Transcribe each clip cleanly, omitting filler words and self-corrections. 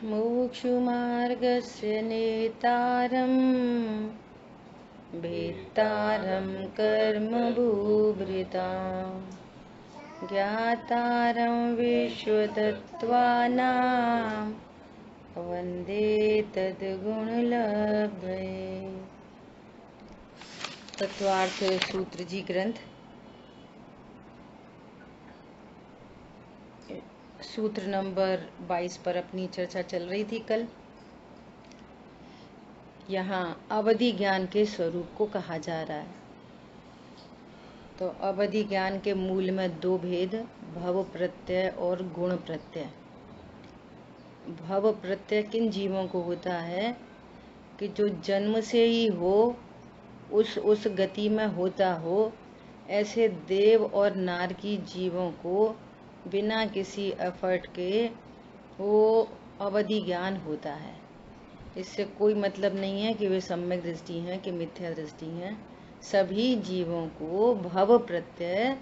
मोक्षमार्गस्य नेतारं भेत्तारं कर्मभूभृतां ज्ञातारं विश्वतत्त्वानां वन्दे तद्गुणलब्धये। तत्वार्थ सूत्र जी ग्रंथ सूत्र नंबर 22 पर अपनी चर्चा चल रही थी कल। यहाँ अवधि ज्ञान के स्वरूप को कहा जा रहा है। तो अवधि ज्ञान के मूल में दो भेद, भव प्रत्यय और गुण प्रत्यय। भव प्रत्यय किन जीवों को होता है कि जो जन्म से ही हो, उस गति में होता हो, ऐसे देव और नारकी जीवों को बिना किसी एफर्ट के वो अवधि ज्ञान होता है। इससे कोई मतलब नहीं है कि वे सम्यक दृष्टि हैं कि मिथ्या दृष्टि हैं। सभी जीवों को भव प्रत्यय,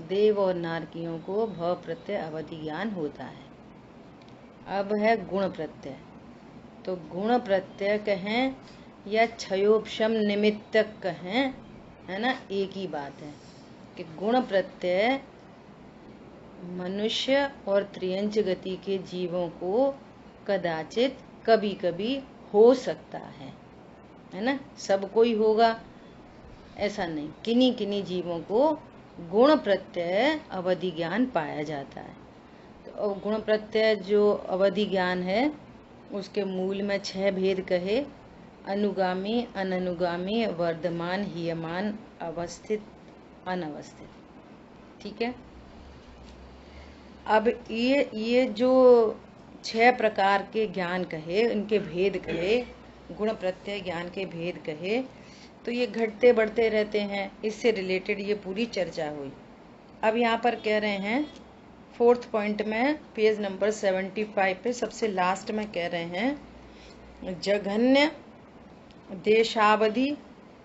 देव और नारकियों को भव प्रत्यय अवधि ज्ञान होता है। अब है गुण प्रत्यय। तो गुण प्रत्यय कहें या क्षयोपशम निमित्तक कहें, है ना, एक ही बात है कि गुण प्रत्यय मनुष्य और त्रियंच गति के जीवों को कदाचित कभी कभी हो सकता है ना। सब कोई होगा ऐसा नहीं, किन्हीं किन्हीं जीवों को गुण प्रत्यय अवधि ज्ञान पाया जाता है। तो गुण प्रत्यय जो अवधि ज्ञान है उसके मूल में 6 भेद कहे, अनुगामी, अननुगामी, वर्धमान, हीयमान, अवस्थित, अनवस्थित। ठीक है। अब ये जो 6 प्रकार के ज्ञान कहे, इनके भेद कहे, गुण प्रत्यय ज्ञान के भेद कहे, तो ये घटते बढ़ते रहते हैं। इससे रिलेटेड ये पूरी चर्चा हुई। अब यहाँ पर कह रहे हैं 4th पॉइंट में, पेज नंबर 75 पे सबसे लास्ट में कह रहे हैं जघन्य देशावधि,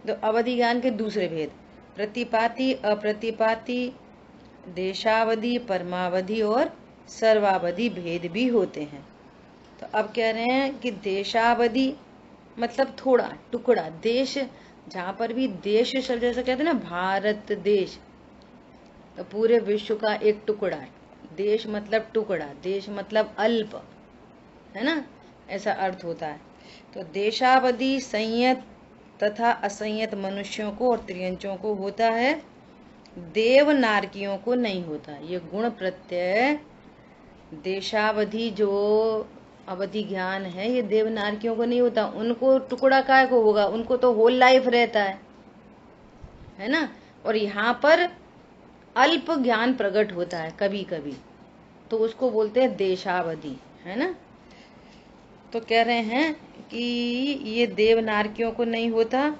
तो अवधि ज्ञान के दूसरे भेद, प्रतिपाती, अप्रतिपाती, देशावधि, परमावधि और सर्वावधि भेद भी होते हैं। तो अब कह रहे हैं कि देशावधि मतलब थोड़ा टुकड़ा, देश, जहाँ पर भी देश शब्द जैसे कहते हैं ना, भारत देश, तो पूरे विश्व का एक टुकड़ा। देश मतलब टुकड़ा, देश मतलब अल्प, है ना, ऐसा अर्थ होता है। तो देशावधि संयत तथा असंयत मनुष्यों को और त्रियंचों को होता है, देव नारकियों को नहीं होता। ये गुण प्रत्यय देशावधि जो अवधि ज्ञान है ये देव नारकियों को नहीं होता। उनको टुकड़ा काय को होगा, उनको तो होल लाइफ रहता है ना। और यहाँ पर अल्प ज्ञान प्रकट होता है कभी कभी, तो उसको बोलते हैं देशावधि, है ना। तो कह रहे हैं कि ये देव नारकियों को नहीं होता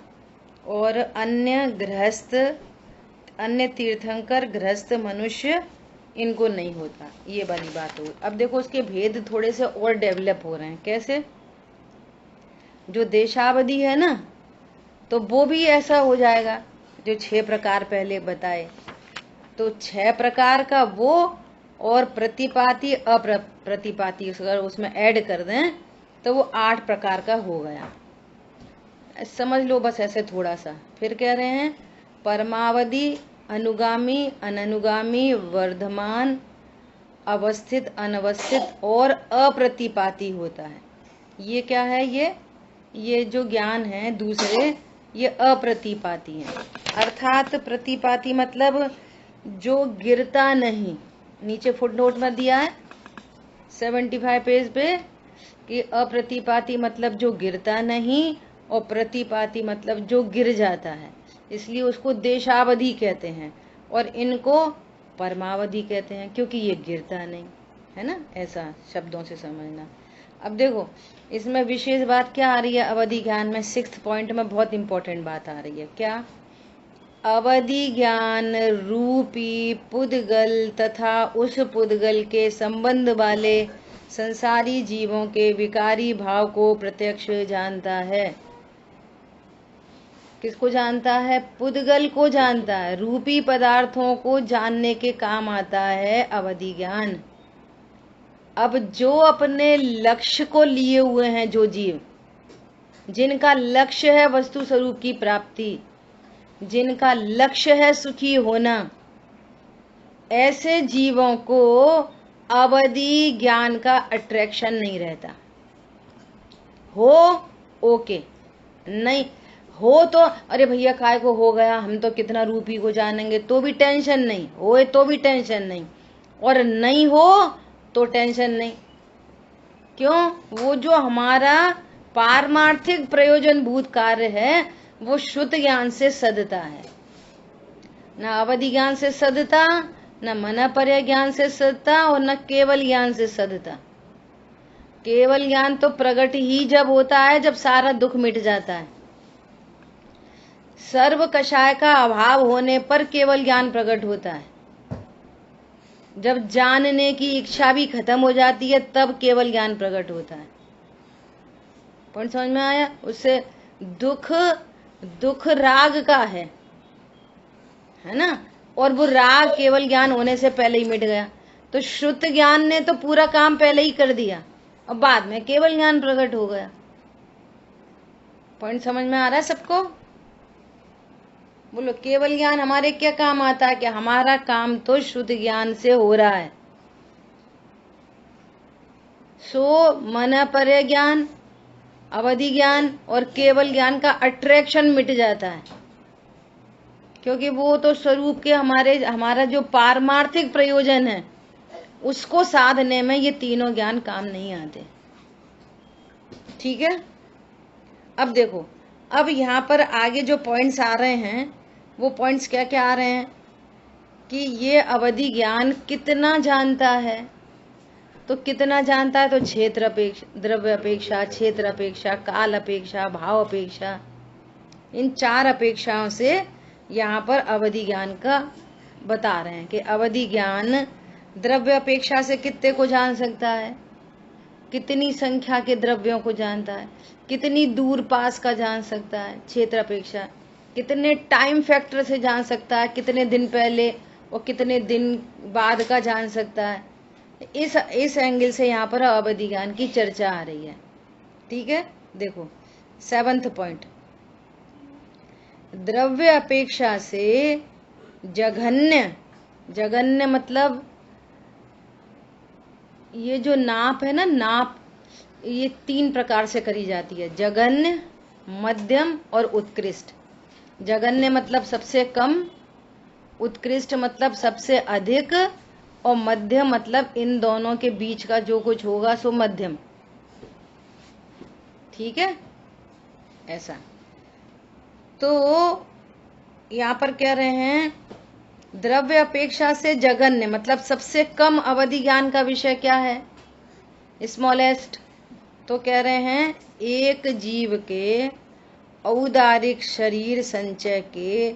और अन्य गृहस्थ, अन्य तीर्थंकर, गृहस्थ मनुष्य, इनको नहीं होता। ये वाली बात हो। अब देखो उसके भेद थोड़े से और डेवलप हो रहे हैं। कैसे? जो देशावधि है ना, तो वो भी ऐसा हो जाएगा जो 6 प्रकार पहले बताए, तो 6 प्रकार का वो, और प्रतिपाती अप्रतिपाती अगर उसमें ऐड कर दें तो वो 8 प्रकार का हो गया। समझ लो बस ऐसे थोड़ा सा। फिर कह रहे हैं परमावधि, अनुगामी, अननुगामी, वर्धमान, अवस्थित, अनवस्थित और अप्रतिपाती होता है। ये क्या है? ये जो ज्ञान है दूसरे, ये अप्रतिपाती है। अर्थात प्रतिपाती मतलब जो गिरता नहीं। नीचे फुटनोट में दिया है 75 पेज पे कि अप्रतिपाती मतलब जो गिरता नहीं, और प्रतिपाती मतलब जो गिर जाता है, इसलिए उसको देशावधि कहते हैं। और इनको परमावधि कहते हैं क्योंकि ये गिरता नहीं, है ना। ऐसा शब्दों से समझना। अब देखो इसमें विशेष बात क्या आ रही है अवधि ज्ञान में। 6th पॉइंट में बहुत इंपॉर्टेंट बात आ रही है। क्या? अवधि ज्ञान रूपी पुद्गल तथा उस पुद्गल के संबंध वाले संसारी जीवों के विकारी भाव को प्रत्यक्ष जानता है। किसको जानता है? पुद्गल को जानता है। रूपी पदार्थों को जानने के काम आता है अवधि ज्ञान। अब जो अपने लक्ष्य को लिए हुए हैं, जो जीव जिनका लक्ष्य है वस्तु स्वरूप की प्राप्ति, जिनका लक्ष्य है सुखी होना, ऐसे जीवों को अवधि ज्ञान का अट्रैक्शन नहीं रहता। हो ओके, नहीं हो तो अरे भैया काय को हो गया, हम तो कितना रूपी को जानेंगे, तो भी टेंशन नहीं, होए तो भी टेंशन नहीं, और नहीं हो तो टेंशन नहीं। क्यों? वो जो हमारा पारमार्थिक प्रयोजन भूत कार्य है वो शुद्ध ज्ञान से सदता है, न अवधि ज्ञान से सदता, न मनपर्य ज्ञान से सदता, और न केवल ज्ञान से सदता। केवल ज्ञान तो प्रकट ही जब होता है जब सारा दुख मिट जाता है। सर्व कषाय का अभाव होने पर केवल ज्ञान प्रकट होता है। जब जानने की इच्छा भी खत्म हो जाती है तब केवल ज्ञान प्रकट होता है। पॉइंट समझ में आया? उससे दुख राग का है ना, और वो राग केवल ज्ञान होने से पहले ही मिट गया। तो शुद्ध ज्ञान ने तो पूरा काम पहले ही कर दिया और बाद में केवल ज्ञान प्रकट हो गया। पॉइंट समझ में आ रहा है सबको? बोलो, केवल ज्ञान हमारे क्या काम आता है? कि हमारा काम तो शुद्ध ज्ञान से हो रहा है। सो मनपर्य ज्ञान, अवधि ज्ञान और केवल ज्ञान का अट्रैक्शन मिट जाता है, क्योंकि वो तो स्वरूप के हमारा जो पारमार्थिक प्रयोजन है उसको साधने में ये तीनों ज्ञान काम नहीं आते। ठीक है? अब देखो, अब यहाँ पर आगे जो पॉइंट्स आ रहे हैं वो पॉइंट्स क्या क्या आ रहे हैं कि ये अवधि ज्ञान कितना जानता है। तो कितना जानता है? तो क्षेत्र अपेक्षा, द्रव्य अपेक्षा, क्षेत्र अपेक्षा, काल अपेक्षा, भाव अपेक्षा, इन 4 अपेक्षाओं से यहाँ पर अवधि ज्ञान का बता रहे हैं कि अवधि ज्ञान द्रव्य अपेक्षा से कितने को जान सकता है, कितनी संख्या के द्रव्यों को जानता है, कितनी दूर पास का जान सकता है। क्षेत्र अपेक्षा कितने टाइम फैक्टर से जान सकता है, कितने दिन पहले और कितने दिन बाद का जान सकता है। इस एंगल से यहाँ पर अवधि ज्ञान की चर्चा आ रही है। ठीक है? देखो 7th पॉइंट, द्रव्य अपेक्षा से जघन्य, जघन्य मतलब ये जो नाप है ना, नाप ये 3 प्रकार से करी जाती है, जघन्य, मध्यम और उत्कृष्ट। जघन्य मतलब सबसे कम, उत्कृष्ट मतलब सबसे अधिक, और मध्यम मतलब इन दोनों के बीच का जो कुछ होगा सो मध्यम। ठीक है? ऐसा। तो यहाँ पर कह रहे हैं द्रव्य अपेक्षा से जघन्य मतलब सबसे कम अवधि ज्ञान का विषय क्या है? स्मॉलेस्ट। तो कह रहे हैं एक जीव के औदारिक शरीर संचय के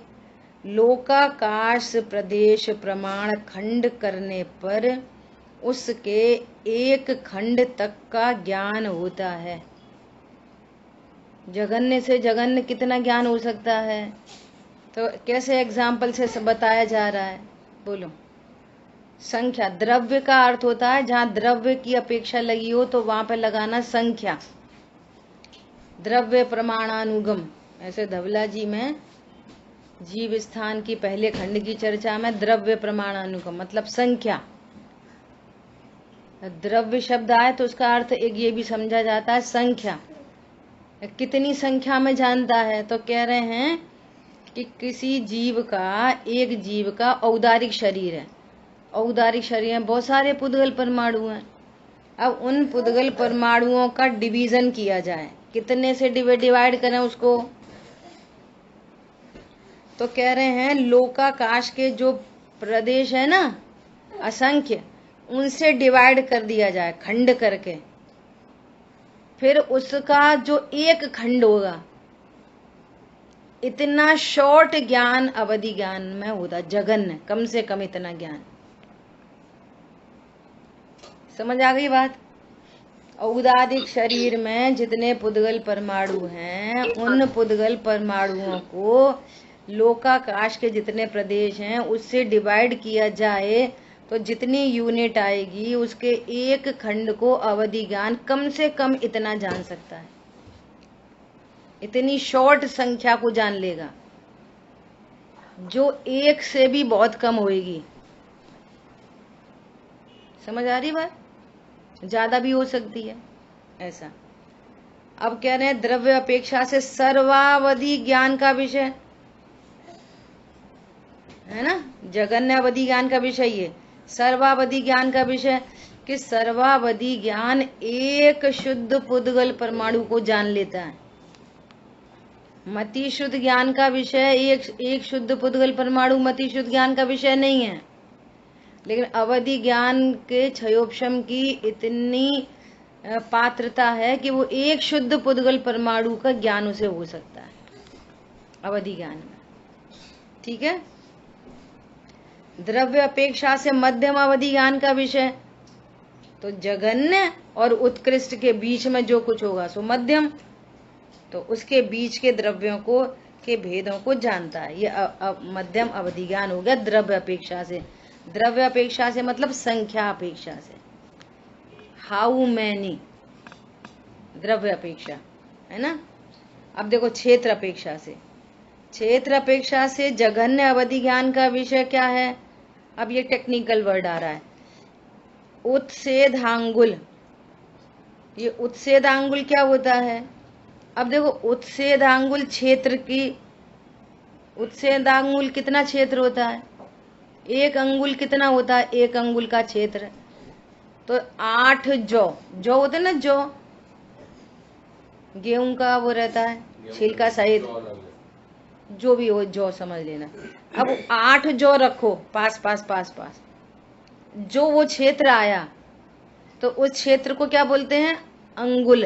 लोकाकाश प्रदेश प्रमाण खंड करने पर उसके एक खंड तक का ज्ञान होता है। जघन्य से जघन्य कितना ज्ञान हो सकता है? तो कैसे एग्जाम्पल से बताया जा रहा है? बोलो। संख्या, द्रव्य का अर्थ होता है जहाँ द्रव्य की अपेक्षा लगी हो तो वहां पर लगाना संख्या, द्रव्य प्रमाणानुगम। ऐसे धवला जी में जीव स्थान की पहले खंड की चर्चा में द्रव्य प्रमाणानुगम मतलब संख्या। द्रव्य शब्द आए तो उसका अर्थ एक ये भी समझा जाता है संख्या, कितनी संख्या में जानता है। तो कह रहे हैं कि किसी जीव का, एक जीव का औदारिक शरीर है। औदारिक शरीर में बहुत सारे पुद्गल परमाणु हैं। अब उन पुद्गल परमाणुओं का डिवीजन किया जाए, कितने से डिवाइड करें उसको? तो कह रहे हैं लोकाकाश के जो प्रदेश है ना असंख्य, उनसे डिवाइड कर दिया जाए खंड करके, फिर उसका जो एक खंड होगा इतना शॉर्ट ज्ञान अवधि ज्ञान में होता, जघन्य, कम से कम इतना ज्ञान। समझ आ गई बात? औदादिक शरीर में जितने पुद्गल परमाणु हैं उन पुद्गल परमाणुओं को लोकाकाश के जितने प्रदेश हैं उससे डिवाइड किया जाए, तो जितनी यूनिट आएगी उसके एक खंड को अवधि ज्ञान कम से कम इतना जान सकता है, इतनी शॉर्ट संख्या को जान लेगा जो एक से भी बहुत कम होएगी। समझ आ रही बात? ज्यादा भी हो सकती है ऐसा। अब कह रहे हैं द्रव्य अपेक्षा से सर्वावधि ज्ञान का विषय है ना, जगन्य अवधि ज्ञान का विषय ये सर्वावधि ज्ञान का विषय कि सर्वावधि ज्ञान एक शुद्ध पुद्गल परमाणु को जान लेता है। मति शुद्ध ज्ञान का विषय एक शुद्ध पुद्गल परमाणु मति शुद्ध ज्ञान का विषय नहीं है, लेकिन अवधि ज्ञान के क्षयोपशम की इतनी पात्रता है कि वो एक शुद्ध पुद्गल परमाणु का ज्ञान उसे हो सकता है अवधि ज्ञान में। ठीक है। द्रव्य अपेक्षा से मध्यम अवधि ज्ञान का विषय तो जघन्य और उत्कृष्ट के बीच में जो कुछ होगा सो मध्यम, तो उसके बीच के द्रव्यों को के भेदों को जानता है। ये मध्यम अवधि ज्ञान हो गया द्रव्य अपेक्षा से। द्रव्य अपेक्षा से मतलब संख्या अपेक्षा से, हाउ मैनी, द्रव्य अपेक्षा है ना। अब देखो क्षेत्र अपेक्षा से, क्षेत्र अपेक्षा से जघन्य अवधि ज्ञान का विषय क्या है। अब ये टेक्निकल वर्ड आ रहा है, उत्सेदांगुल। ये उत्सेदांगुल क्या होता है? अब देखो उत्सेदांगुल क्षेत्र की, उत्सेदांगुल कितना क्षेत्र होता है? एक अंगुल कितना होता है? एक अंगुल का क्षेत्र। तो 8 जौ होते ना, जौ गेहूं का वो रहता है छिलका सहित, जो भी हो जौ समझ लेना। अब 8 जौ रखो पास पास पास पास, जो वो क्षेत्र आया तो उस क्षेत्र को क्या बोलते हैं? अंगुल।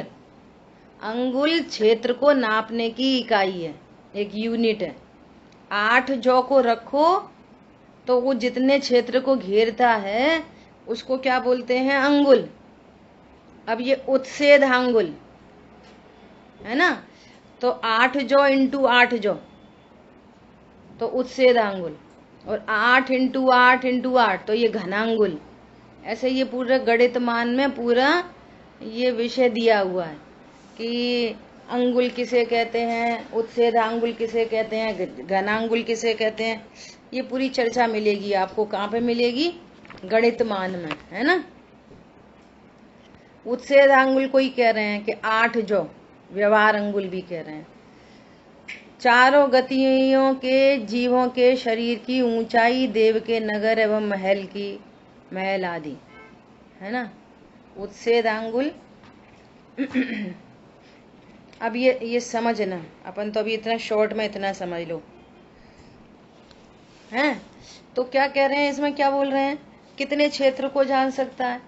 अंगुल क्षेत्र को नापने की इकाई है, एक यूनिट है। 8 जौ को रखो तो वो जितने क्षेत्र को घेरता है उसको क्या बोलते हैं? अंगुल। अब ये उत्सेदांगुल है ना, तो 8 जौ इंटू 8 जौ तो उत्सेदांगुल, और 8 इंटू 8 इंटू 8 तो ये घनांगुल। ऐसे ये पूरा गणित मान में पूरा ये विषय दिया हुआ है कि अंगुल किसे कहते हैं, उत्सेदांगुल किसे कहते हैं, घनांगुल किसे कहते हैं। ये पूरी चर्चा मिलेगी आपको। कहाँ पे मिलेगी? गणित मान में, है ना। उत्सेदांगुल को ही कह रहे हैं कि 8 जौ, व्यवहार अंगुल भी कह रहे हैं। चारों गतियों के जीवों के शरीर की ऊंचाई, देव के नगर एवं महल की, महल आदि, है ना, उत्सेदांगुल। अब ये समझना, अपन तो अभी इतना शॉर्ट में इतना समझ लो, हैं। तो क्या कह रहे हैं इसमें, क्या बोल रहे हैं? कितने क्षेत्र को जान सकता है?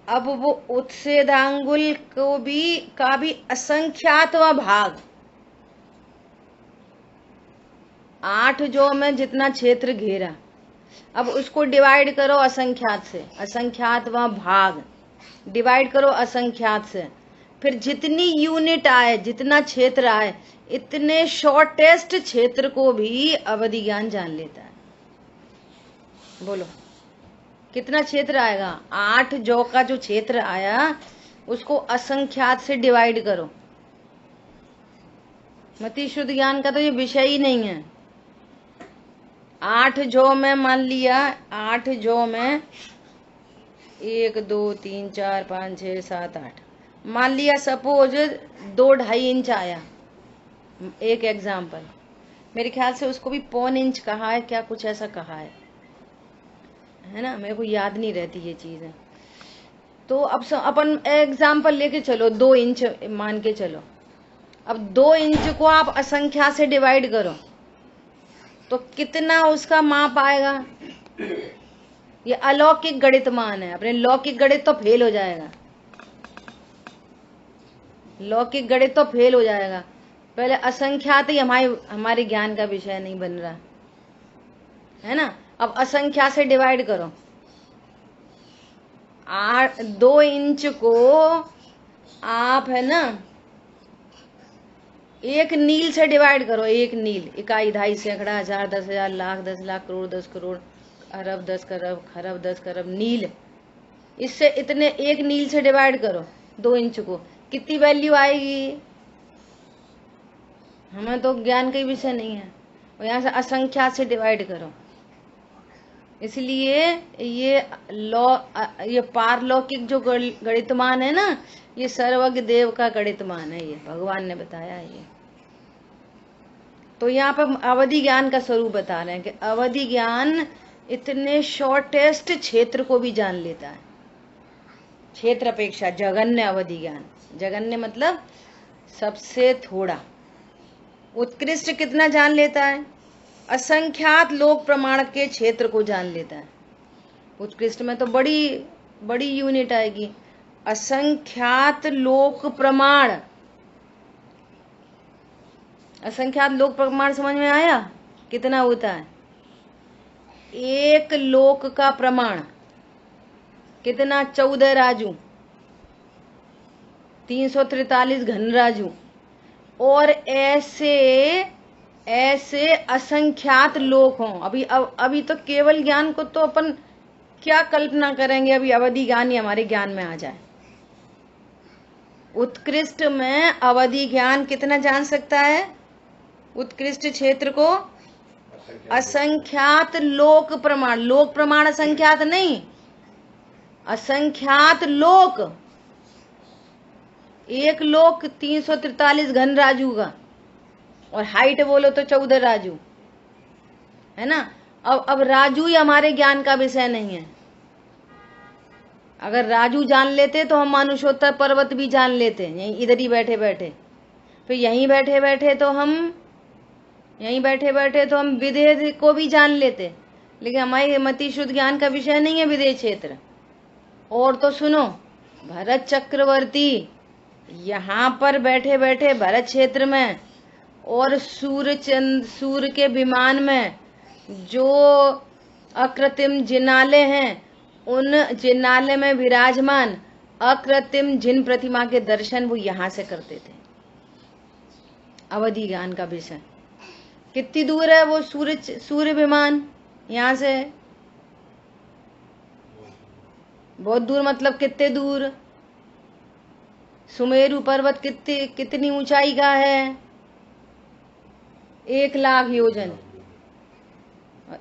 अब वो उत्सेदांगुल को भी का भी असंख्यातवा भाग, 8 जौ में जितना क्षेत्र घेरा, अब उसको डिवाइड करो असंख्यात से, असंख्यातवा भाग डिवाइड करो असंख्यात से, फिर जितनी यूनिट आए, जितना क्षेत्र आए, इतने शॉर्टेस्ट क्षेत्र को भी अवधि ज्ञान जान लेता है। बोलो कितना क्षेत्र आएगा? 8 जौ का जो क्षेत्र आया उसको असंख्यात से डिवाइड करो। मति शुद्ध ज्ञान का तो ये विषय ही नहीं है। 8 जौ में मान लिया, 8 जौ में 1 2 3 4 5 6 7 8, मान लिया सपोज 2-2.5 इंच आया, एक एग्जाम्पल। मेरे ख्याल से उसको भी पौन इंच कहा है, क्या कुछ ऐसा कहा है ना, मेरे को याद नहीं रहती ये चीजें। तो अब अपन एग्जाम्पल लेके चलो, 2 इंच मान के चलो। अब 2 इंच को आप असंख्या से डिवाइड करो तो कितना उसका माप आएगा? ये अलौकिक गणित मान है, अपने लौकिक गणित तो फेल हो जाएगा, लौकिक गणित तो फेल हो जाएगा। पहले असंख्यात ही हमारे ज्ञान का विषय नहीं बन रहा है ना। अब असंख्या से डिवाइड करो, 2 इंच को आप है ना 1 नील से डिवाइड करो। 1 नील, इकाई, 2.5, सैकड़ा, 1000, 10,000, लाख, 10 लाख, करोड़, 10 करोड़, अरब 10 खरब, खरब 10 खरब नील, इससे इतने एक नील से डिवाइड करो 2 इंच को, कितनी वैल्यू आएगी? हमें तो ज्ञान का ही विषय नहीं है। और यहाँ से असंख्यात से डिवाइड करो, इसलिए ये ये पारलौकिक जो गणितमान है ना, ये सर्वज्ञ देव का गणितमान है, ये भगवान ने बताया है ये। तो यहाँ पर अवधि ज्ञान का स्वरूप बता रहे हैं कि अवधि ज्ञान इतने शॉर्टेस्ट क्षेत्र को भी जान लेता है, क्षेत्र अपेक्षा जगन्य अवधि ज्ञान। जगन्य मतलब सबसे थोड़ा, उत्कृष्ट कितना जान लेता है? असंख्यात लोक प्रमाण के क्षेत्र को जान लेता है। उत्कृष्ट में तो बड़ी बड़ी यूनिट आएगी, असंख्यात लोक प्रमाण। असंख्यात लोक प्रमाण समझ में आया? कितना होता है? एक लोक का प्रमाण कितना? 14 राजू, 343 घन राजू। और ऐसे असंख्यात लोक हों। अभी तो केवल ज्ञान को तो अपन क्या कल्पना करेंगे, अभी अवधि ज्ञान ही हमारे ज्ञान में आ जाए। उत्कृष्ट में अवधि ज्ञान कितना जान सकता है? उत्कृष्ट क्षेत्र को असंख्यात लोक प्रमाण, लोक प्रमाण असंख्यात नहीं, असंख्यात लोक। एक लोक 343 घन राजू का, और हाइट बोलो तो 14 राजू, है ना। अब राजू ही हमारे ज्ञान का विषय नहीं है। अगर राजू जान लेते तो हम मानुषोत्तर पर्वत भी जान लेते, यहीं इधर ही बैठे बैठे। फिर यहीं बैठे बैठे तो हम विदेह को भी जान लेते, लेकिन हमारी मति शुद्ध ज्ञान का विषय नहीं है विदेह क्षेत्र। और तो सुनो, भरत चक्रवर्ती यहाँ पर बैठे बैठे भरत क्षेत्र में और सूर्य के विमान में जो अकृत्रिम जिनाले हैं, उन जिनाले में विराजमान अकृत्रिम जिन प्रतिमा के दर्शन वो यहाँ से करते थे। अवधि ज्ञान का विषय। कितनी दूर है वो सूर्य विमान यहाँ से? बहुत दूर। मतलब कितने दूर? सुमेरु पर्वत कितनी ऊंचाई का है? 1 लाख योजन।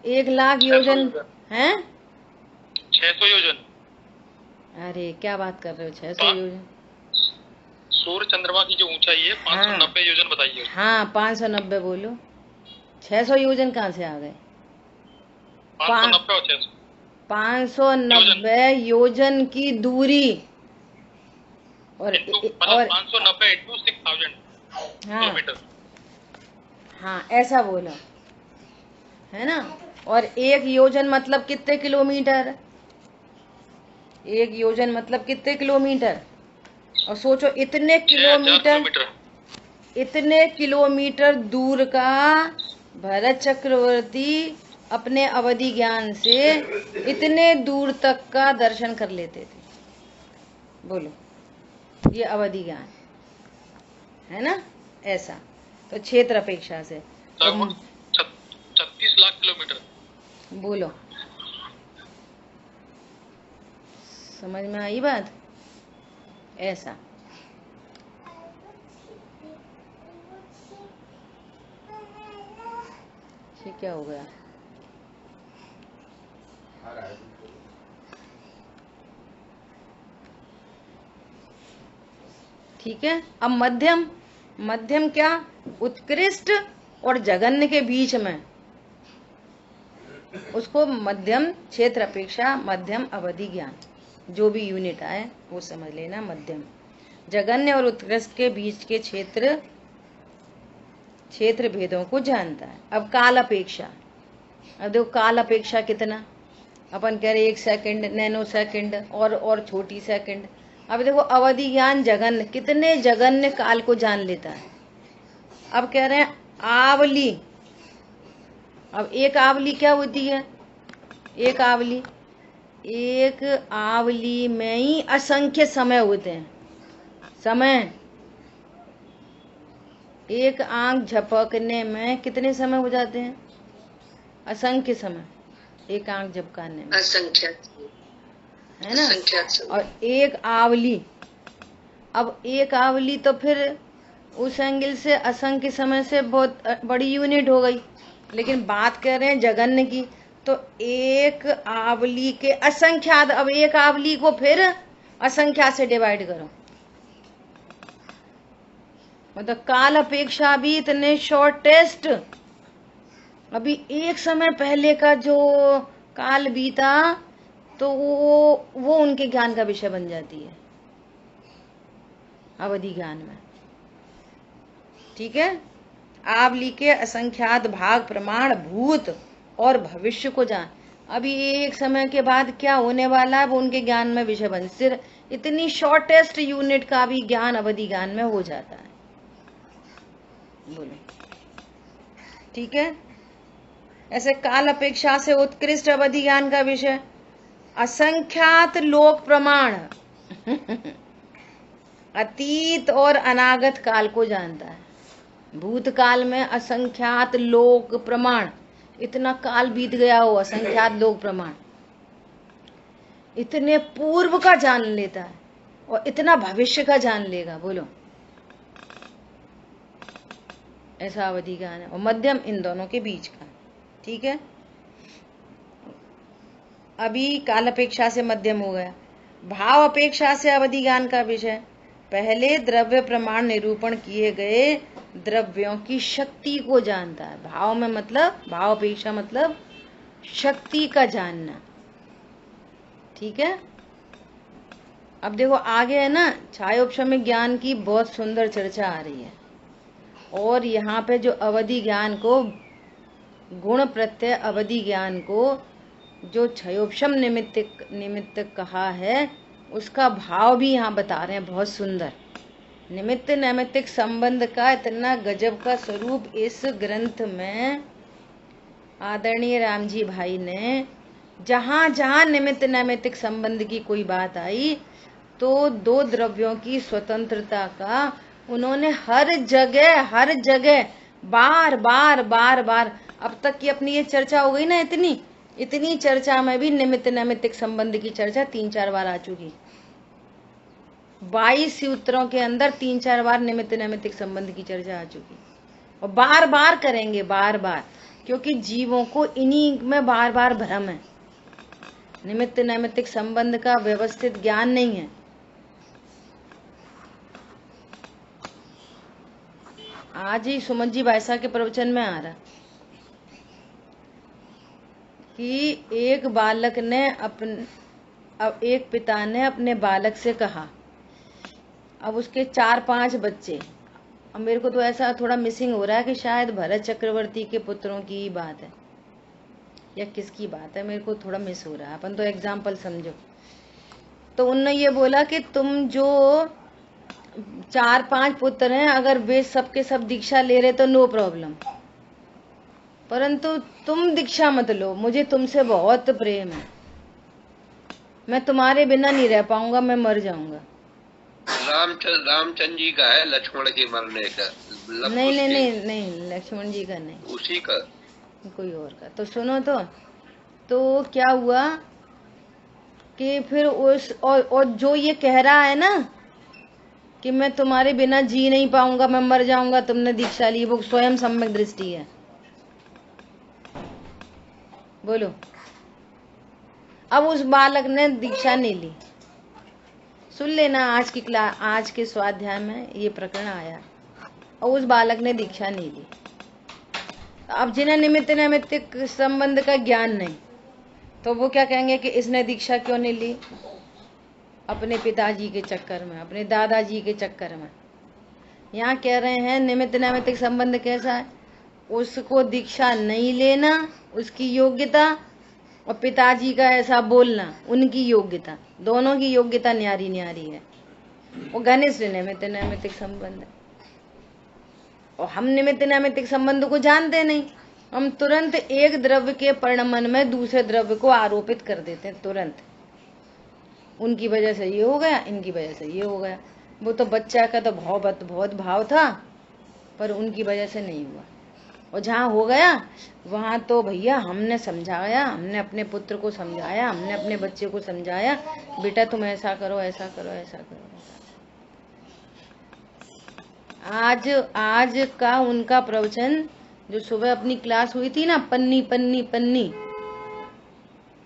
1 लाख योजन है 600 योजन। अरे क्या बात कर रहे हो, 600 योजन? सूर्य चंद्रमा की जो ऊंचाई है 590 योजन बताइए। हाँ 590 बोलो, 600 योजन कहाँ से आ गए? 590 योजन की दूरी और 590 into 6000 किलोमीटर। हाँ ऐसा बोलो, है ना। और 1 योजन मतलब कितने किलोमीटर? 1 योजन मतलब कितने किलोमीटर? और सोचो इतने किलोमीटर दूर का भरत चक्रवर्ती अपने अवधि ज्ञान से इतने दूर तक का दर्शन कर लेते थे। बोलो, ये अवधि ज्ञान है ना। ऐसा तो क्षेत्र अपेक्षा से 36 लाख किलोमीटर। बोलो, समझ में आई बात? ऐसा ये क्या हो गया? ठीक है। अब मध्यम क्या? उत्कृष्ट और जघन्य के बीच में, उसको मध्यम क्षेत्र अपेक्षा मध्यम अवधि ज्ञान, जो भी यूनिट आए वो समझ लेना। मध्यम जघन्य और उत्कृष्ट के बीच के क्षेत्र भेदों को जानता है। अब काल अपेक्षा, अब देखो काल अपेक्षा कितना, अपन कह रहे 1 सेकंड, नैनो सेकंड और छोटी सेकंड। अब देखो अवधि ज्ञान जघन्य, कितने जघन्य काल को जान लेता है। अब कह रहे हैं आवली। अब एक आवली क्या होती है? एक आवली में ही असंख्य समय होते हैं। समय, एक आंख झपकने में कितने समय हो जाते हैं? असंख्य समय। एक आंख झपकाने में, असंख्यात, है ना। असंख्यात। और एक आवली, अब एक आवली तो फिर उस एंगल से असंख्य समय से बहुत बड़ी यूनिट हो गई, लेकिन बात कर रहे हैं जगन्य की, तो एक आवली के असंख्यात। अब एक आवली को फिर असंख्या से डिवाइड करो, मतलब काल अपेक्षा भी इतने शॉर्टेस्ट। अभी एक समय पहले का जो काल बीता तो वो उनके ज्ञान का विषय बन जाती है अवधि ज्ञान में। ठीक है। आवली के असंख्यात भाग प्रमाण भूत और भविष्य को जान। अभी एक समय के बाद क्या होने वाला है वो उनके ज्ञान में विषय बन, सिर्फ इतनी शॉर्टेस्ट यूनिट का भी ज्ञान अवधि ज्ञान में हो जाता है। बोलो ठीक है। ऐसे काल अपेक्षा से उत्कृष्ट अवधि ज्ञान का विषय असंख्यात लोक प्रमाण अतीत और अनागत काल को जानता है। भूतकाल में असंख्यात लोक प्रमाण, इतना काल बीत गया हो, असंख्यात लोक प्रमाण इतने पूर्व का जान लेता है और इतना भविष्य का जान लेगा। बोलो ऐसा अवधि ज्ञान है। और मध्यम इन दोनों के बीच का। ठीक है। अभी काल अपेक्षा से मध्यम हो गया। भाव अपेक्षा से अवधि ज्ञान का विषय पहले द्रव्य प्रमाण निरूपण किए गए द्रव्यों की शक्ति को जानता है। भाव में मतलब, भाव अपेक्षा मतलब शक्ति का जानना। ठीक है। अब देखो आगे है ना, छायोपशम ज्ञान की बहुत सुंदर चर्चा आ रही है। और यहाँ पे जो अवधि ज्ञान को, गुण प्रत्यय अवधि ज्ञान को जो क्षयोपशम निमित्त कहा है, उसका भाव भी यहाँ बता रहे हैं बहुत सुंदर। निमित्त नैमित्तिक संबंध का इतना गजब का स्वरूप इस ग्रंथ में आदरणीय राम जी भाई ने, जहां जहां निमित्त नैमित्तिक संबंध की कोई बात आई तो दो द्रव्यों की स्वतंत्रता का उन्होंने हर जगह बार बार अब तक की अपनी ये चर्चा हो गई ना, इतनी चर्चा में भी निमित्त नैमित्तिक संबंध की चर्चा 3-4 बार आ चुकी। 22 सूत्रों के अंदर 3-4 बार निमित्त नैमित्तिक संबंध की चर्चा आ चुकी, और बार बार करेंगे, बार बार, क्योंकि जीवों को इन्हीं में बार बार भ्रम है। निमित्त नैमित्तिक संबंध का व्यवस्थित ज्ञान नहीं है। आज ही सुमन जी भाईसा के प्रवचन में आ रहा कि एक बालक ने एक पिता ने अपने बालक से कहा, अब उसके 4-5 बच्चे, अब मेरे को तो ऐसा थोड़ा मिसिंग हो रहा है कि शायद भरत चक्रवर्ती के पुत्रों की ही बात है या किसकी बात है, मेरे को थोड़ा मिस हो रहा है, अपन तो एग्जाम्पल समझो। तो उन्होंने ये बोला कि तुम जो 4-5 पुत्र हैं, अगर वे सबके सब दीक्षा ले रहे तो नो प्रॉब्लम, परंतु तुम दीक्षा मत लो, मुझे तुमसे बहुत प्रेम है, मैं तुम्हारे बिना नहीं रह पाऊंगा, मैं मर जाऊंगा। रामचंद्र जी का है, लक्ष्मण के मरने का। नहीं, लक्ष्मण जी का नहीं, उसी का, कोई और का। तो सुनो, तो क्या हुआ कि फिर उस और जो ये कह रहा है ना कि मैं तुम्हारे बिना जी नहीं पाऊंगा, मैं मर जाऊंगा, तुमने दीक्षा ली, वो स्वयं सम्यक दृष्टि है। बोलो। अब उस बालक ने दीक्षा नहीं ली, सुन लेना, आज के स्वाध्याय में ये प्रकरण आया, और उस बालक ने दीक्षा नहीं ली। अब जिन्हें निमित्त नैमित्तिक संबंध का ज्ञान नहीं, तो वो क्या कहेंगे कि इसने दीक्षा क्यों नहीं ली? अपने पिताजी के चक्कर में, अपने दादाजी के चक्कर में। यहाँ कह रहे हैं निमित्त नैमित्तिक संबंध कैसा है, उसको दीक्षा नहीं लेना उसकी योग्यता, और पिताजी का ऐसा बोलना उनकी योग्यता, दोनों की योग्यता न्यारी है। वो घनिष्ठ निमित्त नैमित्तिक संबंध है। और हम निमित्त नैमित्तिक संबंध को जानते नहीं, हम तुरंत एक द्रव्य के परिणमन में दूसरे द्रव्य को आरोपित कर देते हैं तुरंत। उनकी वजह से ये हो गया, इनकी वजह से ये हो गया। वो तो बच्चा का तो बहुत भाव था, पर उनकी वजह से नहीं हुआ। और जहाँ हो गया वहां तो भैया हमने समझाया, हमने अपने पुत्र को समझाया, हमने अपने बच्चे को समझाया, बेटा तुम ऐसा करो, ऐसा करो, ऐसा करो। आज का उनका प्रवचन जो सुबह अपनी क्लास हुई थी ना, पन्नी पन्नी पन्नी,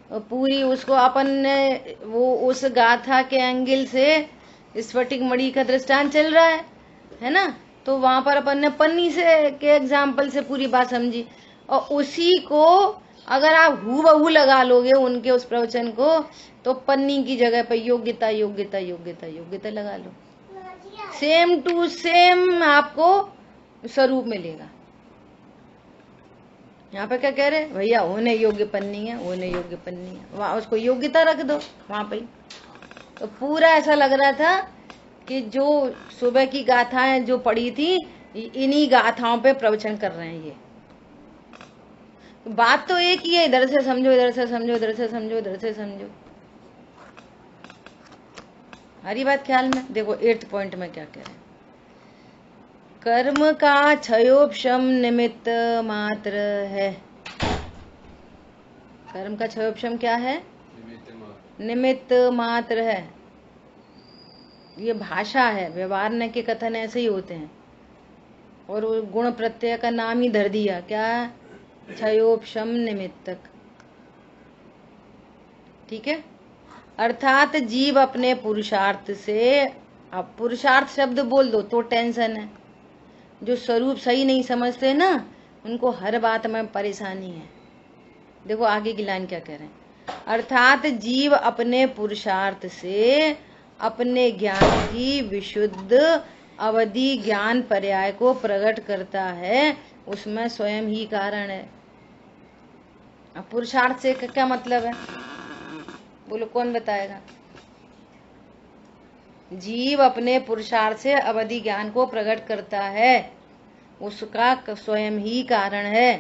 और पूरी उसको अपन ने वो उस गाथा के एंगल से स्फटिक मणि का दृष्टांत चल रहा है ना, तो वहां पर अपन ने पन्नी से के एग्जाम्पल से पूरी बात समझी, और उसी को अगर आप हूबहू लगा लोगे उनके उस प्रवचन को, तो पन्नी की जगह पर योग्यता योग्यता योग्यता योग्यता लगा लो, सेम टू सेम आपको स्वरूप मिलेगा। यहाँ पे क्या कह रहे भैया, होने योग्य पन्नी है, होने योग्य पन्नी है, वहां उसको योग्यता रख दो वहां पे। तो पूरा ऐसा लग रहा था कि जो सुबह की गाथाएं जो पढ़ी थी, इन्हीं गाथाओं पे प्रवचन कर रहे हैं ये। बात तो एक ही है, इधर से समझो, इधर से समझो, इधर से समझो, इधर से समझो, हरी बात ख्याल में। देखो 8th पॉइंट में क्या कह रहे हैं, कर्म का क्षयोपशम निमित्त मात्र है। कर्म का क्षयोपशम क्या है? निमित्त मात्र है। ये भाषा है, व्यवहार के कथन ऐसे ही होते हैं, और गुण प्रत्यय का नाम ही धर दिया, क्या? क्षयोपशम निमित्तक। ठीक है, अर्थात जीव अपने पुरुषार्थ से, अब पुरुषार्थ शब्द बोल दो तो टेंशन है, जो स्वरूप सही नहीं समझते ना, उनको हर बात में परेशानी है। देखो आगे की लाइन क्या कह रहे हैं, अर्थात जीव अपने पुरुषार्थ से अपने ज्ञान की विशुद्ध अवधि ज्ञान पर्याय को प्रकट करता है, उसमें स्वयं ही कारण है। अब पुरुषार्थ से क्या मतलब है, बोलो कौन बताएगा? जीव अपने पुरुषार्थ से अवधि ज्ञान को प्रकट करता है, उसका स्वयं ही कारण है।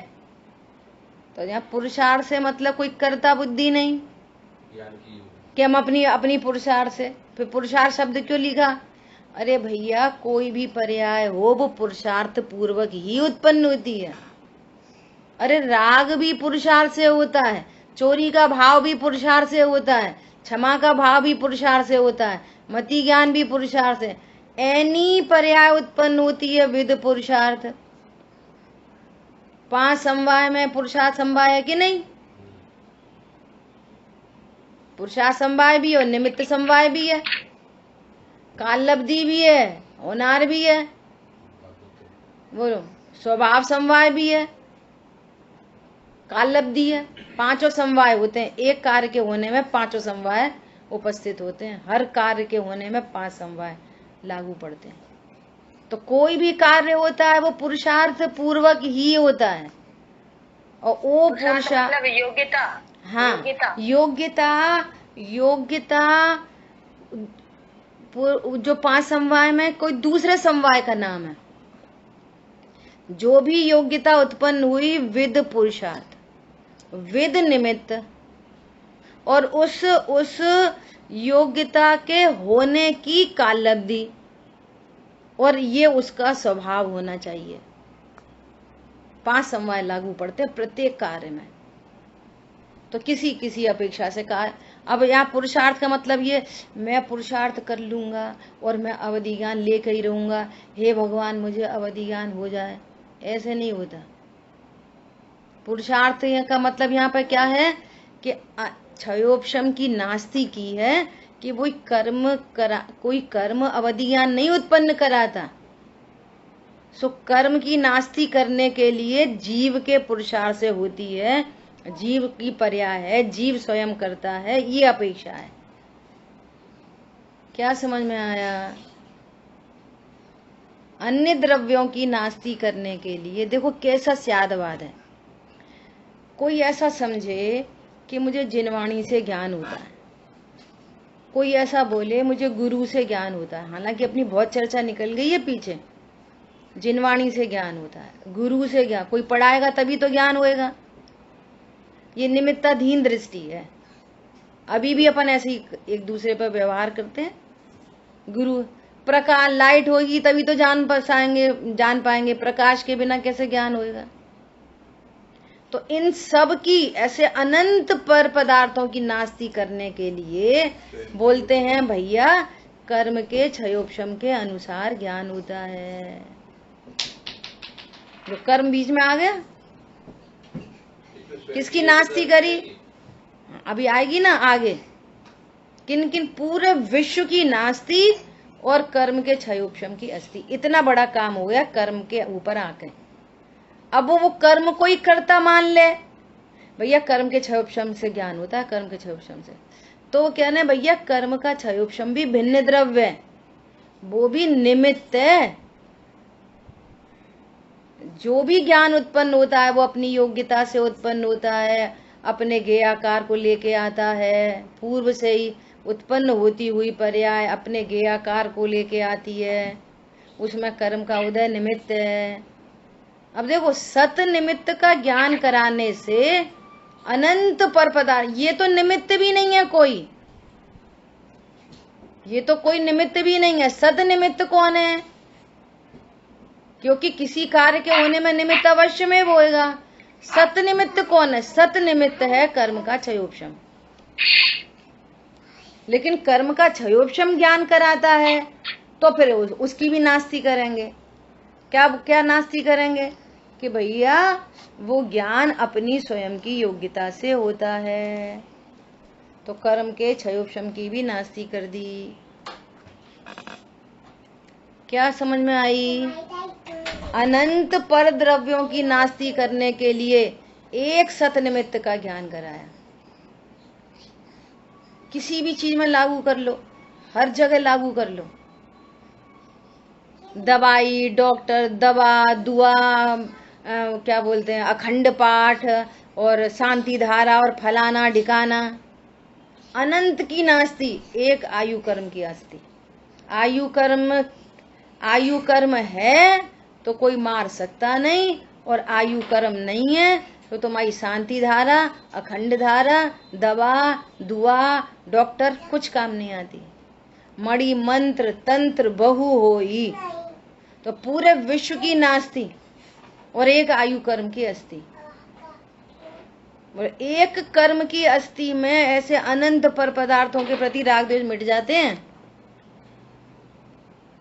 तो यहाँ पुरुषार्थ से मतलब कोई कर्ता बुद्धि नहीं कि हम अपनी पुरुषार्थ से, फिर पुरुषार्थ शब्द क्यों लिखा? अरे भैया कोई भी पर्याय हो वो पुरुषार्थ पूर्वक ही उत्पन्न होती है। अरे राग भी पुरुषार्थ से होता है, चोरी का भाव भी पुरुषार्थ से होता है, क्षमा का भाव भी पुरुषार्थ से होता है, मति ज्ञान भी पुरुषार्थ से, एनी पर्याय उत्पन्न होती है विद पुरुषार्थ। 5 समवाय में पुरुषार्थ समवाय है कि नहीं? पुरुषार्थ समवाय भी है और निमित्त समवाय भी है, कालब्धि भी है, होनार भी है, बोलो स्वभाव समवाय भी है, कालब्धि है। 5 समवाय होते हैं, एक कार्य के होने में 5 समवाय उपस्थित होते हैं, हर कार्य के होने में 5 समवाय लागू पड़ते हैं। तो कोई भी कार्य होता है वो पुरुषार्थ पूर्वक ही होता है, और वो पुरुषार्थ मतलब योग्यता। हाँ, योग्यता जो 5 समवाय में कोई दूसरे समवाय का नाम है। जो भी योग्यता उत्पन्न हुई विद पुरुषार्थ, विद निमित्त, और उस योग्यता के होने की कालब्धि, और ये उसका स्वभाव होना चाहिए। 5 समवाय लागू पड़ते हैं प्रत्येक कार्य में। तो किसी अपेक्षा से कहा। अब यहाँ पुरुषार्थ का मतलब ये, मैं पुरुषार्थ कर लूंगा और मैं अवधि ज्ञान लेकर ही रहूंगा, हे भगवान मुझे अवधि ज्ञान हो जाए, ऐसे नहीं होता। पुरुषार्थ का मतलब यहाँ पर क्या है कि क्षयोपशम की नास्ति की है कि कोई कर्म अवधि ज्ञान नहीं उत्पन्न कराता। सो कर्म की नास्ति करने के लिए जीव के पुरुषार्थ से होती है, जीव की पर्याय है, जीव स्वयं करता है, ये अपेक्षा है। क्या समझ में आया? अन्य द्रव्यों की नास्ति करने के लिए देखो कैसा स्यादवाद है। कोई ऐसा समझे कि मुझे जिनवाणी से ज्ञान होता है, कोई ऐसा बोले मुझे गुरु से ज्ञान होता है, हालांकि अपनी बहुत चर्चा निकल गई है पीछे। जिनवाणी से ज्ञान होता है, गुरु से ज्ञान, कोई पढ़ाएगा तभी तो ज्ञान होएगा। ये निमित्ताधीन दृष्टि है। अभी भी अपन ऐसे ही एक दूसरे पर व्यवहार करते हैं। गुरु प्रकाश, लाइट होगी तभी तो जान पाएंगे, प्रकाश के बिना कैसे ज्ञान होएगा? तो इन सब की ऐसे अनंत पर पदार्थों की नास्ती करने के लिए बोलते हैं भैया कर्म के क्षयोपशम के अनुसार ज्ञान होता है। जो कर्म बीच में आ गया, किसकी नास्ती करी, अभी आएगी ना आगे, किन किन, पूरे विश्व की नास्ती और कर्म के क्षयोपशम की अस्थि। इतना बड़ा काम हो गया कर्म के ऊपर आके। अब वो कर्म कोई करता मान ले, भैया कर्म के क्षयोपशम से ज्ञान होता है, कर्म के क्षयोपशम से। तो वो कहने भैया कर्म का क्षयोपशम भी भिन्न द्रव्य है, वो भी निमित्त है। जो भी ज्ञान उत्पन्न होता है वो अपनी योग्यता से उत्पन्न होता है, अपने ज्ञेयाकार को लेके आता है, पूर्व से ही उत्पन्न होती हुई पर्याय अपने ज्ञेयाकार को लेके आती है, उसमें कर्म का उदय निमित्त है। अब देखो सत निमित्त का ज्ञान कराने से अनंत पर पदार्थ, ये तो निमित्त भी नहीं है कोई, ये तो कोई निमित्त भी नहीं है। सत निमित्त कौन है, क्योंकि किसी कार्य के होने में निमित्त अवश्य में होएगा। सत निमित्त कौन है, सत निमित्त है कर्म का क्षयोपशम। लेकिन कर्म का क्षयोपशम ज्ञान कराता है तो फिर उसकी भी नास्ती करेंगे। क्या क्या नास्ती करेंगे कि भैया वो ज्ञान अपनी स्वयं की योग्यता से होता है, तो कर्म के क्षयोपशम की भी नास्ती कर दी। क्या समझ में आई? अनंत पर द्रव्यों की नास्ती करने के लिए एक सत निमित्त का ज्ञान कराया। किसी भी चीज में लागू कर लो, हर जगह लागू कर लो। दवाई, डॉक्टर, दवा, दुआ, क्या बोलते हैं, अखंड पाठ और शांति धारा और फलाना ढिकाना। अनंत की नास्ती, एक आयु कर्म की अस्थि। आयु कर्म है तो कोई मार सकता नहीं, और आयु कर्म नहीं है तो तुम्हारी शांति धारा, अखंड धारा, दवा, दुआ, डॉक्टर कुछ काम नहीं आती। मणि मंत्र तंत्र बहु होई, तो पूरे विश्व की नास्ती और एक आयु कर्म की अस्थि। और एक कर्म की अस्थि में ऐसे अनंत पर पदार्थों के प्रति राग द्वेष मिट जाते हैं।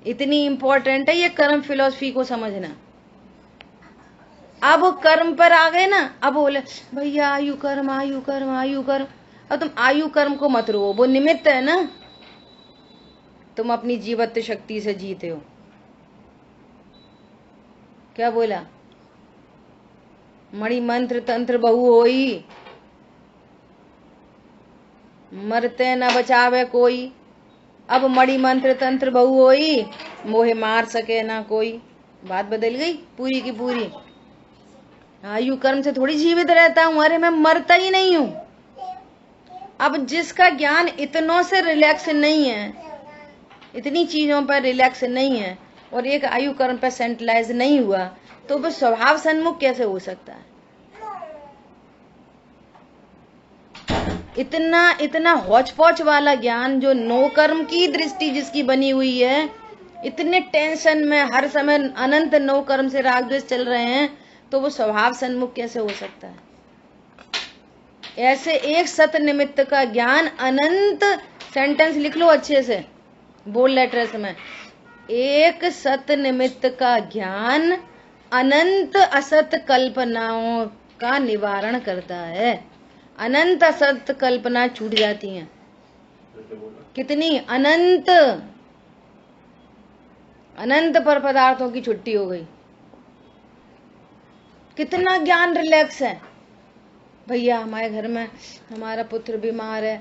इतनी इंपॉर्टेंट है ये कर्म फिलॉसफी को समझना। अब कर्म पर आ गए ना, अब बोले भैया आयु कर्म आयु कर्म आयु कर्म। अब तुम आयु कर्म को मत रो, वो निमित्त है ना, तुम अपनी जीवत्व शक्ति से जीते हो। क्या बोला? मणि मंत्र तंत्र बहु होई, मरते न बचावे कोई। अब मणि मंत्र तंत्र बहु होई, मोहे मार सके ना कोई। बात बदल गई पूरी की पूरी। आयु कर्म से थोड़ी जीवित रहता हूं, अरे मैं मरता ही नहीं हूं। अब जिसका ज्ञान इतनों से रिलैक्स नहीं है, इतनी चीजों पर रिलैक्स नहीं है, और एक आयु कर्म पर सेंट्रलाइज नहीं हुआ, तो वो स्वभाव सन्मुख कैसे हो सकता है? इतना हौच-पौच वाला ज्ञान, जो नो कर्म की दृष्टि जिसकी बनी हुई है, इतने टेंशन में हर समय अनंत नो कर्म से राग द्वेष चल रहे हैं, तो वो स्वभाव सन्मुख कैसे हो सकता है? ऐसे एक सत निमित्त का ज्ञान अनंत, सेंटेंस लिख लो अच्छे से बोल्ड लेटर्स में, एक सत निमित्त का ज्ञान अनंत असत कल्पनाओं का निवारण करता है। अनंत असत कल्पना छूट जाती हैं। कितनी? अनंत अनंत पर पदार्थों की छुट्टी हो गई। कितना ज्ञान रिलैक्स है। भैया हमारे घर में हमारा पुत्र बीमार है,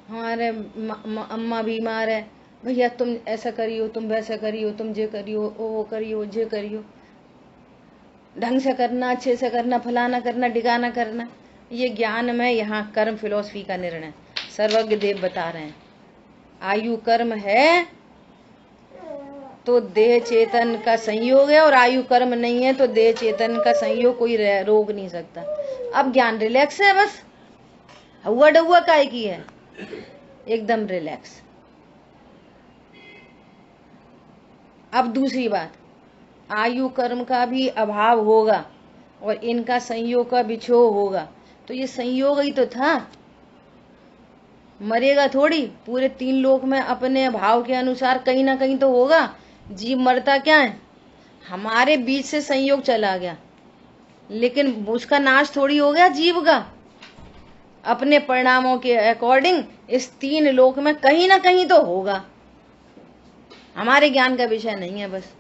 हमारे अम्मा बीमार है, भैया तुम ऐसा करियो, तुम वैसा करियो, तुम जे करियो, वो करियो, जे करियो, ढंग से करना, अच्छे से करना, फलाना करना, डिगाना करना। ये ज्ञान में यहाँ कर्म फिलॉसफी का निर्णय सर्वज्ञ देव बता रहे हैं। आयु कर्म है तो देह चेतन का संयोग है, और आयु कर्म नहीं है तो देह चेतन का संयोग कोई रोक नहीं सकता। अब ज्ञान रिलैक्स है, बस हुआ डहुआ काय की है, एकदम रिलैक्स। अब दूसरी बात, आयु कर्म का भी अभाव होगा और इनका संयोग का बिछोह होगा, तो ये संयोग ही तो था, मरेगा थोड़ी। पूरे 3 लोक में अपने भाव के अनुसार कहीं ना कहीं तो होगा। जीव मरता क्या है, हमारे बीच से संयोग चला गया, लेकिन उसका नाश थोड़ी हो गया जीव का। अपने परिणामों के अकॉर्डिंग इस 3 लोक में कहीं ना कहीं तो होगा, हमारे ज्ञान का विषय नहीं है बस।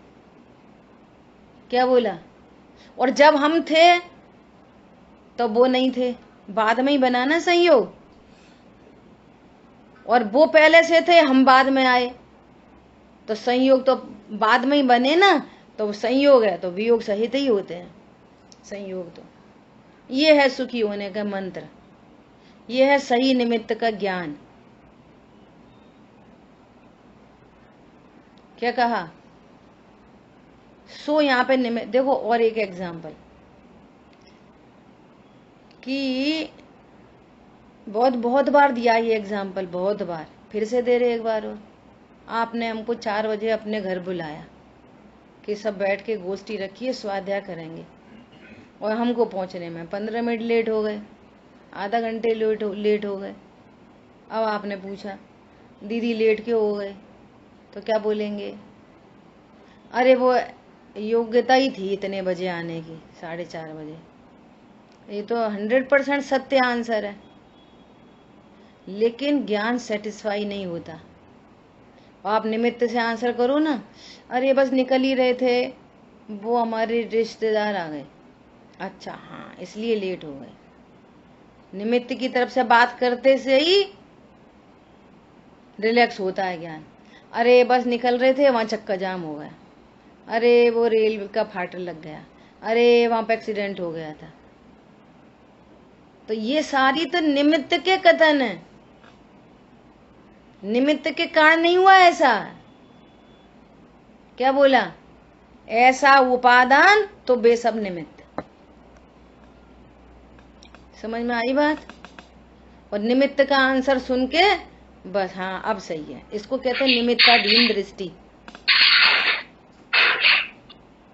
क्या बोला? और जब हम थे तो वो नहीं थे, बाद में ही बना ना संयोग, और वो पहले से थे, हम बाद में आए, तो संयोग तो बाद में ही बने ना। तो संयोग है तो वियोग सहित ही होते हैं संयोग। तो ये है सुखी होने का मंत्र, ये है सही निमित्त का ज्ञान। क्या कहा? सो यहाँ पे निमित्त देखो। और एक एग्जाम्पल कि बहुत बार दिया ये एग्जाम्पल, बहुत बार, फिर से दे रहे एक बार और। आपने हमको 4 बजे अपने घर बुलाया कि सब बैठ के गोष्ठी रखिए, स्वाध्याय करेंगे, और हमको पहुंचने में 15 मिनट लेट हो गए, आधा घंटे लेट हो गए। अब आपने पूछा दीदी लेट क्यों हो गए, तो क्या बोलेंगे? अरे वो योग्यता ही थी इतने बजे आने की, 4:30 बजे। ये तो 100% सत्य आंसर है, लेकिन ज्ञान सेटिस्फाई नहीं होता। आप निमित्त से आंसर करो ना, अरे बस निकल ही रहे थे, वो हमारे रिश्तेदार आ गए, अच्छा हाँ इसलिए लेट हो गए। निमित्त की तरफ से बात करते से ही रिलैक्स होता है ज्ञान। अरे बस निकल रहे थे, वहां चक्का जाम हो गया, अरे वो रेल का फाटक लग गया, अरे वहां पे एक्सीडेंट हो गया था। तो ये सारी तो निमित्त के कथन है, निमित्त के कारण नहीं हुआ ऐसा। क्या बोला? ऐसा उपादान तो बेसब निमित्त। समझ में आई बात? और निमित्त का आंसर सुन के बस हाँ अब सही है, इसको कहते हैं निमित्ताधीन दृष्टि।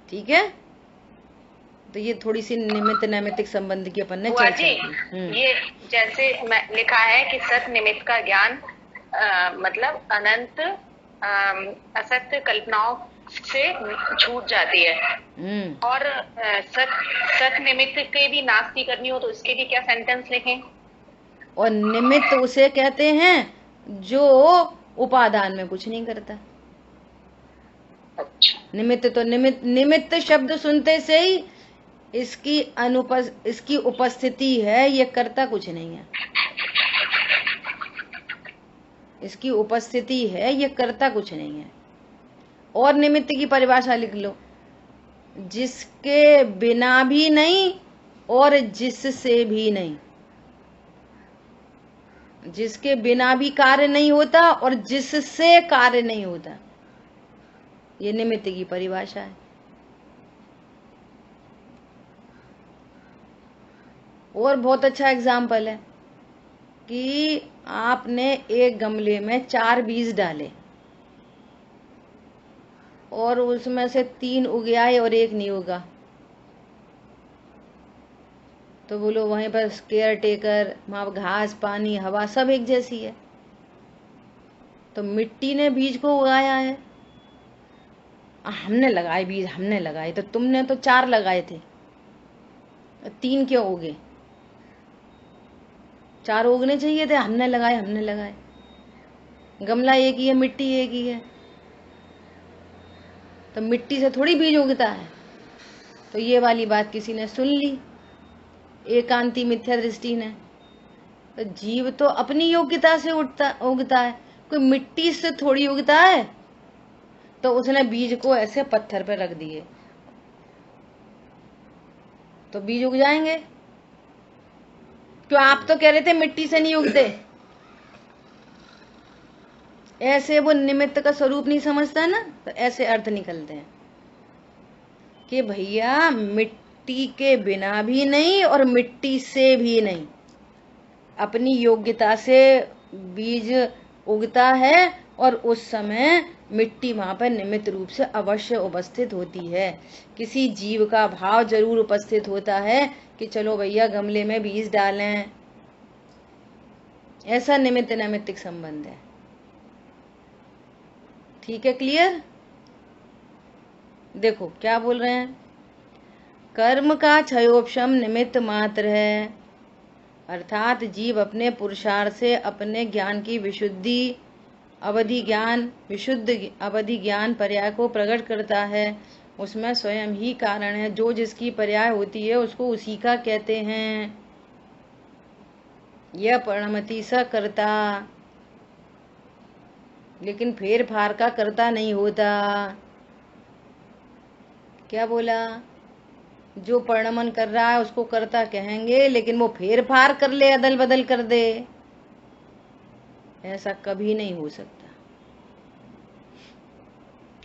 ठीक है, तो ये थोड़ी सी निमित्त नैमित्तिक संबंध की अपन ने चर्चा की। ये जैसे लिखा है कि सत निमित्त का ज्ञान मतलब अनंत असत्य कल्पनाओं से छूट जाती है। और सत निमित्त के भी नास्ती करनी हो तो इसके भी क्या सेंटेंस लिखें? और निमित्त उसे कहते हैं जो उपादान में कुछ नहीं करता। अच्छा। निमित्त तो निमित्त शब्द सुनते से ही इसकी उपस्थिति है, ये करता कुछ नहीं है। इसकी उपस्थिति है, ये करता कुछ नहीं है। और निमित्त की परिभाषा लिख लो, जिसके बिना भी नहीं और जिससे भी नहीं। जिसके बिना भी कार्य नहीं होता और जिससे कार्य नहीं होता, ये निमित्त की परिभाषा है। और बहुत अच्छा एग्जाम्पल है कि आपने एक गमले में 4 बीज डाले और उसमें से 3 उग आए और 1 नहीं उगा, तो बोलो वहीं पर केयर टेकर, वहां घास पानी हवा सब एक जैसी है। तो मिट्टी ने बीज को उगाया है, हमने लगाए बीज, हमने लगाए, तो तुमने तो 4 लगाए थे, 3 क्यों उगे? 4 उगने चाहिए थे, हमने लगाए। गमला एक ही है, मिट्टी एक ही है, तो मिट्टी से थोड़ी बीज उगता है। तो ये वाली बात किसी ने सुन ली, एकांती मिथ्या दृष्टि ने। तो जीव तो अपनी योग्यता से उगता है, कोई मिट्टी से थोड़ी उगता है। तो उसने बीज को ऐसे पत्थर पे रख दिए तो बीज उग जाएंगे। क्यों? आप तो कह रहे थे मिट्टी से नहीं उगते। ऐसे वो निमित्त का स्वरूप नहीं समझता है ना, तो ऐसे अर्थ निकलते हैं कि भैया मिट्टी के बिना भी नहीं और मिट्टी से भी नहीं, अपनी योग्यता से बीज उगता है और उस समय मिट्टी वहां पर निमित्त रूप से अवश्य उपस्थित होती है। किसी जीव का भाव जरूर उपस्थित होता है कि चलो भैया गमले में बीज डालें, ऐसा निमित्त नैमित्तिक संबंध है। ठीक है, क्लियर? देखो क्या बोल रहे हैं, कर्म का क्षयोपशम निमित्त मात्र है, अर्थात जीव अपने पुरुषार्थ से अपने ज्ञान की विशुद्ध अवधि ज्ञान पर्याय को प्रकट करता है, उसमें स्वयं ही कारण है। जो जिसकी पर्याय होती है उसको उसी का कहते हैं। यह परिणमति स कर्ता, लेकिन फेर फार का कर्ता नहीं होता। क्या बोला, जो परिणमन कर रहा है उसको कर्ता कहेंगे, लेकिन वो फेर फार कर ले, अदल बदल कर दे, ऐसा कभी नहीं हो सकता,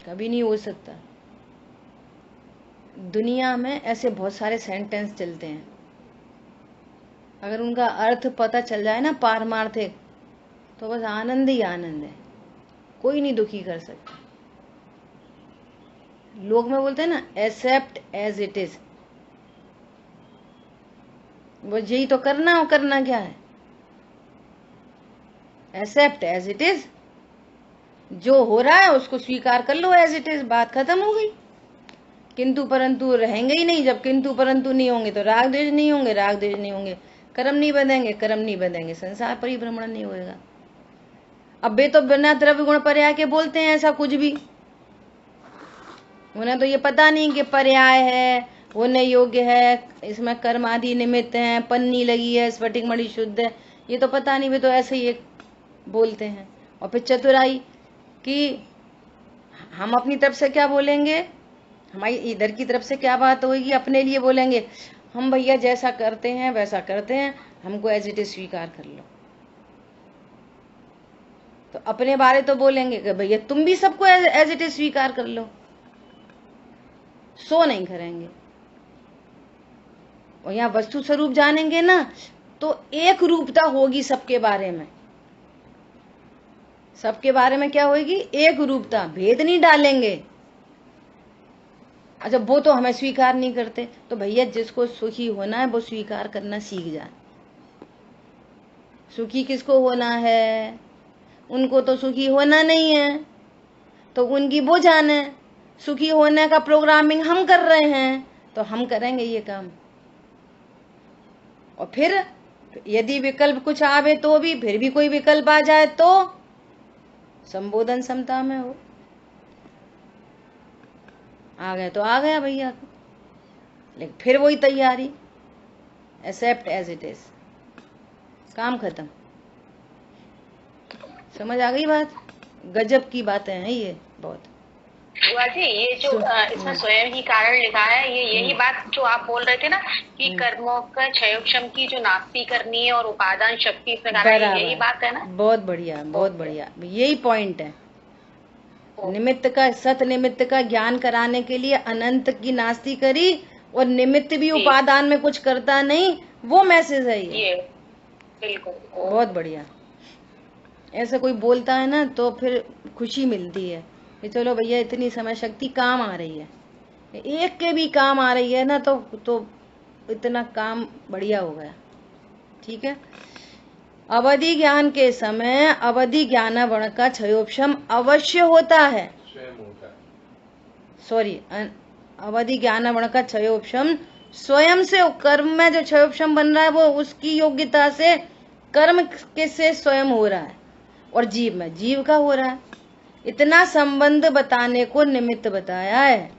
कभी नहीं हो सकता। दुनिया में ऐसे बहुत सारे सेंटेंस चलते हैं, अगर उनका अर्थ पता चल जाए ना पारमार्थिक, तो बस आनंद ही आनंद है, कोई नहीं दुखी कर सकता। लोग में बोलते हैं ना एक्सेप्ट एज इट इज, वो यही तो करना हो, करना क्या है, एक्सेप्ट एज इट इज, जो हो रहा है उसको स्वीकार कर लो एज इट इज, बात खत्म हो गई। किंतु परंतु रहेंगे ही नहीं, जब किंतु परंतु नहीं होंगे तो राग द्वेष नहीं होंगे, राग द्वेष नहीं होंगे कर्म नहीं बंधेंगे, कर्म नहीं बंधेंगे संसार परिभ्रमण नहीं होएगा। अब वे तो बिना द्रव्य गुण पर्याय के बोलते हैं ऐसा कुछ भी, उन्हें तो ये पता नहीं कि पर्याय है, होने योग्य है, इसमें कर्म आदि निमित्त हैं, पन्नी लगी है, स्फटिक मणि शुद्ध है, ये तो पता नहीं, वे तो ऐसे ही एक बोलते हैं। और फिर चतुराई कि हम अपनी तरफ से क्या बोलेंगे, हमारी इधर की तरफ से क्या बात होगी, अपने लिए बोलेंगे हम भैया जैसा करते हैं वैसा करते हैं, हमको एज इट इज स्वीकार कर लो। तो अपने बारे तो बोलेंगे कि भैया तुम भी सबको एज इट इज स्वीकार कर लो, सो नहीं करेंगे। और यहाँ वस्तु स्वरूप जानेंगे ना तो एक रूपता होगी सबके बारे में, सबके बारे में क्या होगी, एक रूपता, भेद नहीं डालेंगे। अच्छा वो तो हमें स्वीकार नहीं करते, तो भैया जिसको सुखी होना है वो स्वीकार करना सीख जाए। सुखी किसको होना है, उनको तो सुखी होना नहीं है, तो उनकी वो जाने, सुखी होने का प्रोग्रामिंग हम कर रहे हैं तो हम करेंगे ये काम। और फिर यदि विकल्प कुछ आवे तो भी, फिर भी कोई विकल्प आ जाए तो संबोधन समता में हो, आ गए तो आ गया भैया, लेकिन फिर वही तैयारी, एक्सेप्ट एज इट इज, काम खत्म। समझ आ गई बात? गजब की बातें हैं ये बहुत। बुआ जी ये जो इसमें स्वयं ही कारण लिखा है, ये यही बात जो आप बोल रहे थे ना कि कर्मों का क्षयोक्षम की जो नास्ती करनी है और उपादान शक्ति से कारण, यही बात है ना? बहुत बढ़िया, बहुत बढ़िया, यही पॉइंट है। निमित्त का, सत निमित्त का ज्ञान कराने के लिए अनंत की नास्ती करी, और निमित्त भी उपादान में कुछ करता नहीं, वो मैसेज है ये। बिल्कुल, बहुत बढ़िया। ऐसा कोई बोलता है ना तो फिर खुशी मिलती है कि चलो भैया इतनी समय शक्ति काम आ रही है, एक के भी काम आ रही है ना तो इतना काम बढ़िया हो गया। ठीक है, अवधि ज्ञान के समय अवधि ज्ञानावरण का क्षयोपशम अवश्य होता है, सॉरी, अवधि ज्ञानावरण का क्षयोपशम स्वयं से, कर्म में जो क्षयोपशम बन रहा है वो उसकी योग्यता से, कर्म के से स्वयं हो रहा है, और जीव में जीव का हो रहा है। इतना संबंध बताने को निमित्त बताया है,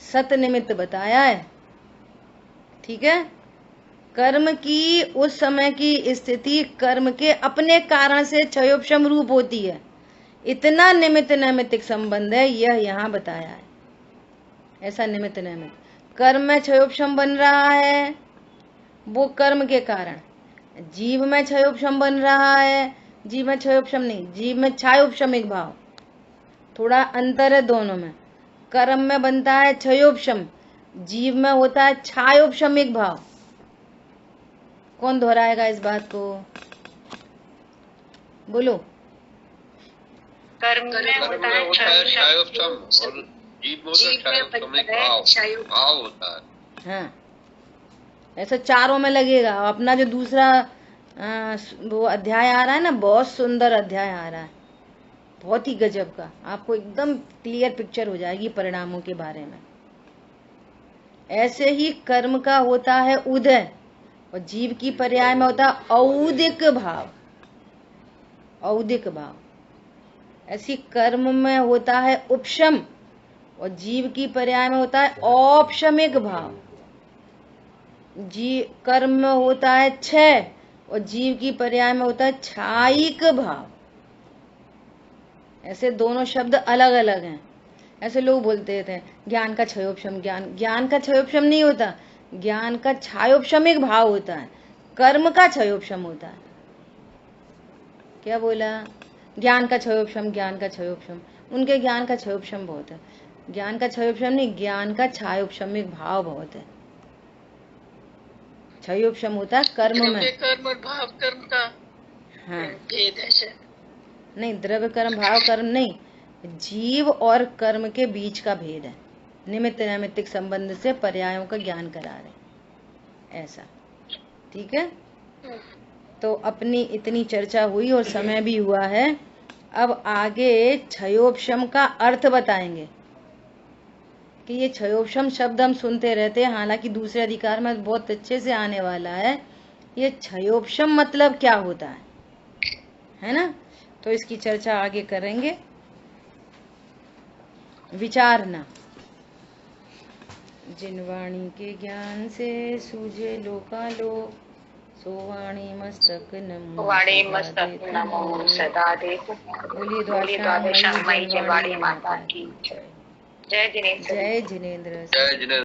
सत निमित्त बताया है। ठीक है, कर्म की उस समय की स्थिति कर्म के अपने कारण से क्षयोपशम रूप होती है, इतना निमित्त नैमित्तिक संबंध है, यह यहाँ बताया है। ऐसा निमित्त नैमित्त कर्म में क्षयोपशम बन रहा है वो कर्म के कारण, जीव में क्षयोपशम बन रहा है, जीव में क्षयोपशम नहीं, जीव में छायोपशमिक भाव, थोड़ा अंतर है दोनों में। कर्म में बनता है क्षयोपशम, जीव में होता है छायोपशमिक भाव। कौन दोहराएगा इस बात को, बोलो? कर्म में होता है क्षयोपशम और जीव में क्षयोपशमिक भाव होता है। हाँ, ऐसा चारों में लगेगा। अपना जो दूसरा वो अध्याय आ रहा है ना, बहुत सुंदर अध्याय आ रहा है, बहुत ही गजब का। आपको एकदम क्लियर पिक्चर हो जाएगी परिणामों के बारे में। ऐसे ही कर्म का होता है उदय और जीव की पर्याय में होता है औदिक भाव। औदिक भाव। ऐसी कर्म में होता है उपशम और जीव की पर्याय में होता है औपशमिक भाव। कर्म में होता है क्षय और जीव की पर्याय में होता है क्षायिक भाव। ऐसे दोनों शब्द अलग अलग हैं। ऐसे लोग बोलते थे ज्ञान का क्षयोपशम, ज्ञान का क्षयोपशम नहीं होता, ज्ञान का क्षयोपशमिक भाव होता है, कर्म का क्षयोपशम होता है। क्या बोला? ज्ञान का क्षयोपशम, ज्ञान का क्षयोपशम। उनके ज्ञान का क्षयोपशम बहुत है, ज्ञान का क्षयोपशम नहीं, ज्ञान का क्षयोपशमिक भाव बहुत है। क्षयोपशम होता है कर्म में। कर्म और भाव कर्म का हाँ, भेद है। नहीं, द्रव्य कर्म भाव कर्म नहीं, जीव और कर्म के बीच का भेद है। निमित्त नैमित्तिक संबंध से पर्यायों का ज्ञान करा रहे, ऐसा। ठीक है, तो अपनी इतनी चर्चा हुई और समय भी हुआ है। अब आगे क्षयोपशम का अर्थ बताएंगे कि ये क्षयोपशम शब्द हम सुनते रहते हैं, हालांकि दूसरे अधिकार में बहुत अच्छे से आने वाला है। ये क्षयोपशम मतलब क्या होता है ना? तो इसकी चर्चा आगे करेंगे। विचारना। जिन वाणी के ज्ञान से सूझे लोकालोक, सो वाणी मस्तक नमो वाणी मस्तक नमो सदा देव। बोलिए द्वादशामयी जय वाणी माता की। जय जिनेन्द्र। जय जिनेन्द्र। जय जिनेन्द्र।